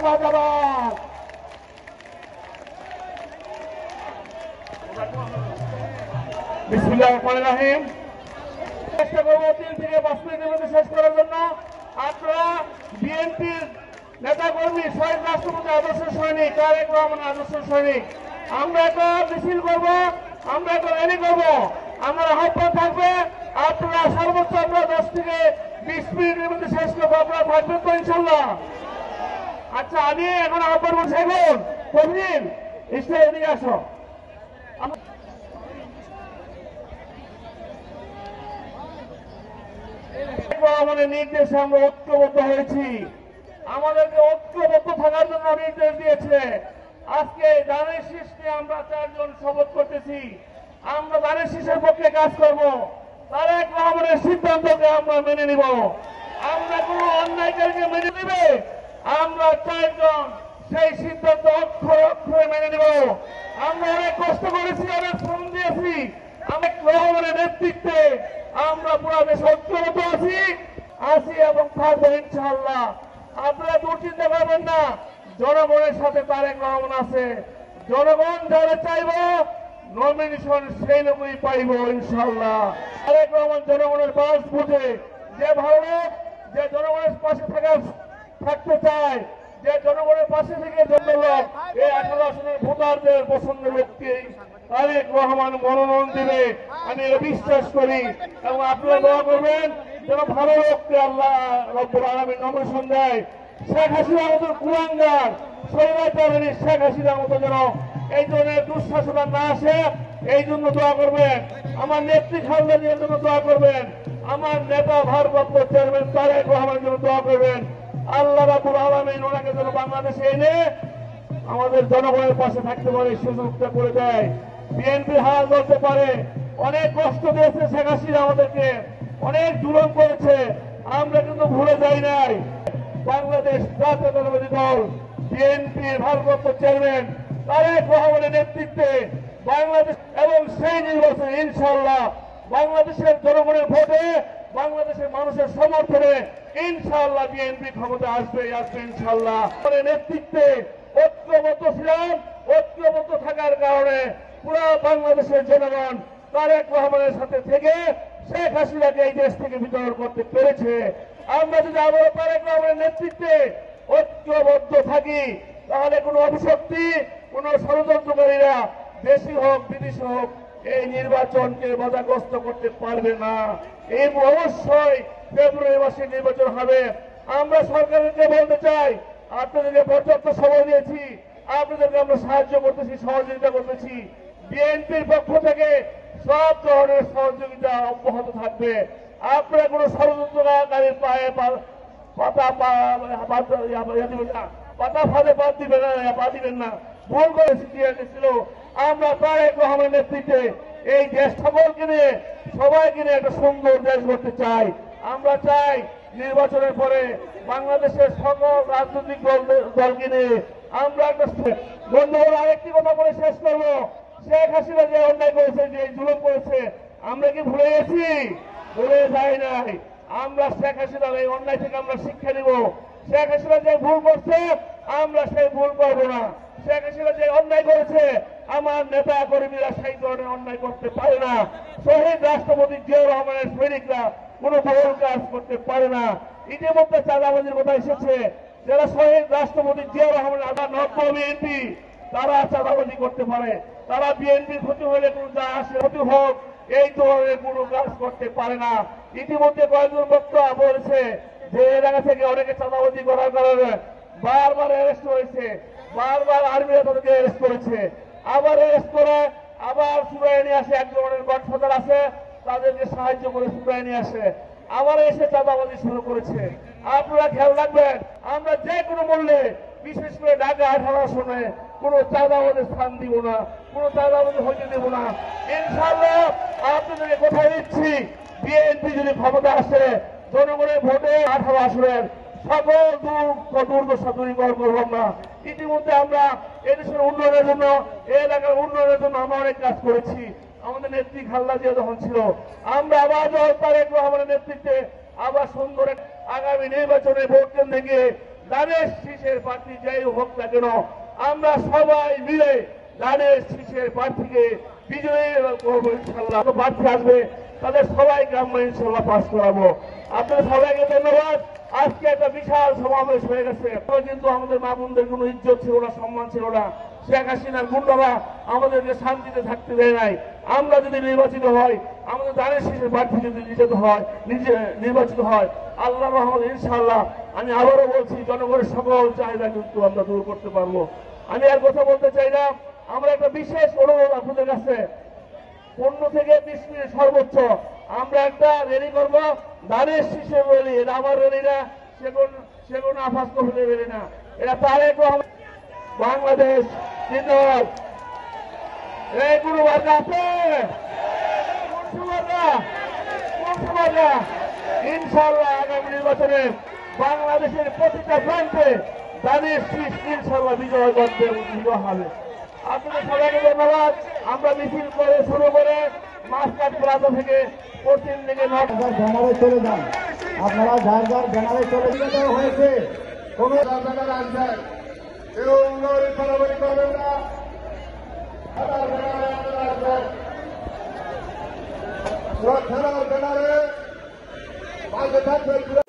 জিন্দাবাদ। বিসমিল্লাহির রহমানির রহিম। চেষ্টা করবো 3 থেকে 5 মিনিটের মধ্যে শেষ করার জন্য। আপনারা বিএনপির নেতা কর্মী, শহীদ রাষ্ট্রপতি আদর্শ সৈনিক তারেক রহমান আদর্শ সৈনিক, আমরা একটা মিছিল করব, আমরা একটা র্যালি করব, আমার আহ্বান থাকবে আপনারা সর্বোচ্চ আমরা 10 থেকে 20 মিনিটের মধ্যে শেষ করবো। আপনারা থাকবেন তো ইনশাল্লাহ? আচ্ছা, আমি এখন আহ্বান করছি, এখন প্রবীণ স্টেজে এদিকে আসো। আমাদের নির্দেশে আমরা ঐক্যবদ্ধ হয়েছি, আমাদেরকে ঐক্যবদ্ধ থাকার জন্য নির্দেশ দিয়েছে। আজকে ধানের শীষ নিয়ে আমরা 4 জন শপথ করতেছি, আমরা ধানের শীষের পক্ষে কাজ করব, তারেক রহমানের সিদ্ধান্তকে আমরা মেনে নিব, আমরা কোনো অন্যায়কারীকে মেনে নিবে, আমরা 4 জন সেই সিদ্ধান্ত অক্ষরে অক্ষরে মেনে নিব। আমরা অনেক কষ্ট করেছি, অনেক শ্রম দিয়েছি, তারেক রহমানের নেতৃত্বে আমরা পুরো দেশে ঐক্যবদ্ধ আছি এবং থাকবো ইনশাআল্লাহ। আপনারা দুশ্চিন্তা করবেন না, জনগণের সাথে তারেক রহমান আছে, জনগণ যারা চাইব নমিনেশন সেই লোকই পাইব ইনশাআল্লাহ। তারেক রহমান জনগণের পাশ বুঝে, যে ভালো লোক, যে জনগণের পাশে থাকতে চায়, যে জনগণের পাশে থেকে জন্য লোক, এই 18 আসনের ভোটারদের পছন্দের লোককে তারেক রহমান মনোনয়ন দিবে, আমি বিশ্বাস করি। এবং আপনারা দোয়া করবেন যেন ভালো লোককে আল্লাহ রব্বুল আলামিন নমিনেশন দেয়। শেখ হাসিনার মতো কুলাঙ্গার, স্বৈরাচারী শেখ হাসিনার মতো যেন এই ধরনের দুঃশাসন না আসে, এই জন্য দোয়া করবেন। আমার নেত্রী খালেদা জিয়ার জন্য দোয়া করবেন, আমার নেতা ভারপ্রাপ্ত চেয়ারম্যান তারেক রহমানের জন্য দোয়া করবেন। আল্লাহ রাব্বুল আলামিন ওনাকে যেন বাংলাদেশে এনে আমাদের জনগণের পাশে থাকতে পারে, সুযোগটা করে দেয়, বিএনপি হাল ধরতে পারে। অনেক কষ্ট দিয়েছে শেখ হাসিনা, আমাদেরকে অনেক জুলুম করেছে, আমরা কিন্তু ভুলে যাই নাই। বাংলাদেশ জাতীয়তাবাদী দল বিএনপির ভারপ্রাপ্ত চেয়ারম্যান তারেক রহমানের নেতৃত্বে বাংলাদেশ এবং সেই নির্বাচনে ইনশাআল্লাহ বাংলাদেশের জনগণের ভোটে, বাংলাদেশের মানুষের সমর্থনে ইনশাআল্লাহ বিএনপি ক্ষমতা আসবে ইনশাআল্লাহ। নেতৃত্বে ঐক্যবদ্ধ ছিলাম, ঐক্যবদ্ধ থাকার কারণে পুরো বাংলাদেশের জনগণ তারেক রহমানের সাথে থেকে শেখ হাসিনাকে এই দেশ থেকে বিতাড়ন করতে পেরেছে। আমরা যদি আবার তারেক রহমানের নেতৃত্বে ঐক্যবদ্ধ থাকি, তাহলে কোনো অভিশক্তি, কোন ষড়যন্ত্রকারীরা দেশি হোক বিদেশি হোক এই নির্বাচনকে বাধাগ্রস্ত করতে পারবে না। এই অবশ্যই ফেব্রুয়ারি মাসে নির্বাচন হবে। আমরা সরকারকে বলতে চাই, আপনাদেরকে পর্যাপ্ত সময় দিয়েছি, আপনাদেরকে আমরা সাহায্য করতেছি, সহযোগিতা করতেছি। বিএনপির পক্ষ থেকে সব ধরনের সহযোগিতা অব্যাহত থাকবে। আপনারা কোন ষড়যন্ত্রকারীর পায়ে পাতা ফাঁদে পা দিবেন না। ভুল করে ছিল, আমরা তারেক রহমানের নেতৃত্বে এই দেশ সকলকে নিয়ে, সবাইকে নিয়ে একটা সুন্দর দেশ গড়তে চাই। আমরা চাই নির্বাচনের পরে বাংলাদেশের সকল রাজনৈতিক দলকে নিয়ে আমরা একটা বন্ধুরা আরেকটি কথা বলে শেষ করবো। শেখ হাসিনা যে অন্যায় করেছে, যে জুলুম করেছে, আমরা কি ভুলে গেছি? ভুলে যাই নাই। আমরা শেখ হাসিনার এই অন্যায় থেকে আমরা শিক্ষা নিব। শেখ হাসিনা যে ভুল করছে, আমরা সেই ভুল করবো না। শেখ হাসিনা যে অন্যায় করেছে, আমার নেতা কর্মীরা সেই ধরনের অন্যায় করতে পারে না। শহীদ রাষ্ট্রপতি জিয়াউর রহমানের সৈনিকরা কোন ভুল কাজ করতে পারে না। ইতিমধ্যে চাঁদাবাজির কথা এসেছে, যারা শহীদ রাষ্ট্রপতি জিয়াউর রহমানের আবার নব্য বিএনপি, তারা চাঁদাবাজি করতে পারে, তারা বিএনপির ক্ষতি হলে কোন যা আসে ক্ষতি হোক এই ধরনের কোন কাজ করতে পারে না। ইতিমধ্যে কয়েকজন বক্তা বলেছে যে এলাকা থেকে অনেকে চাঁদাবাজি করার কারণে বারবার অ্যারেস্ট হয়েছে, বারবার আর্মিরা তাদেরকে অ্যারেস্ট করেছে, আবার অ্যারেস্ট করে আবার সুরায় নিয়ে আসে। একজনের গডফাদার আছে, তাদেরকে সাহায্য করে সুরায় নিয়ে আসে, আবার এসে চাঁদাবাজি শুরু করেছে। আপনারা খেয়াল রাখবেন, আমরা যে কোনো মূল্যে, বিশেষ করে ঢাকা 18 আসনে কোন চাঁদাবাজের স্থান দিব না, কোন চাঁদাবাজি হইতে দেব না ইনশাআল্লাহ। আপনাদেরকে কোথায় দিচ্ছি, বিএনপি যদি ক্ষমতা আসে, জনগণের ভোটে 18 আসনের সকল দুর্দশা দূরীকরণ করব আমরা। ইতিমধ্যে আমরা এদেশের উন্নয়নের জন্য, এই এলাকার উন্নয়নের জন্য আমরা অনেক কাজ করেছি। আমাদের নেত্রী খালেদা জিয়া যখন ছিল, আমরা আবার তারেক রহমানের নেতৃত্বে আবার সুন্দর আগামী নির্বাচনে ভোট কেন্দ্রে গিয়ে ধানের শীষের প্রার্থী যাই হোক না কেন আমরা সবাই মিলে ধানের শীষের প্রার্থীকে বিজয়ী করবো ইনশাল্লাহ। প্রার্থী আসবে তাদের সবাইকে আমরা ইনশাল্লাহ পাস করাবো। আপনাদের সবাইকে ধন্যবাদ। আজকে একটা বিশাল সমাবেশ হয়ে গেছে, কিন্তু আমাদের মা বোনদের কোনো ইজ্জত ছিল না, সম্মান ছিল না। শেখ হাসিনার গুন্ডারা আমাদেরকে শান্তিতে থাকতে দেয় নাই। আমরা যদি নির্বাচিত হই, আমাদের ধানের শীষের প্রার্থী যদি নির্বাচিত হয়, আল্লাহর রহমতে ইনশাআল্লাহ আমি আবারও বলছি জনগণের সকল চাহিদা কিন্তু আমরা দূর করতে পারবো। আমি আর কথা বলতে চাই না। আমরা একটা বিশেষ অনুরোধ আপনাদের কাছে, 15 থেকে 20 মিনিট সর্বোচ্চ আমরা একটা র্যালি করবো, ধানের শীষের র্যালি। এটা আমার র্যালি না, সেগুন আফাস কমিটির র্যালি না, এটা তারেক রহমান বাংলাদেশ জিন্দাবাদ। এই কোনো বার্তা আছে? ইনশাল্লাহ আগামী নির্বাচনে বাংলাদেশের প্রতিটা প্রান্তে ধানের শীষ ইনশাল্লাহ বিজয় করতে হবে। আপনাদের সবাইকে ধন্যবাদ। আমরা মিছিল করে শুরু করে মাসকাট প্লাজা থেকে পশ্চিম দিকে ব্যানারে চলে যান, আপনারা যার যার ব্যানারে চলে যাওয়া হয়েছে। কোন ব্যানার আসবেন, কেউ বাড়াবাড়ি করবেন না। ব্যানারে মাঝে থাকবেন।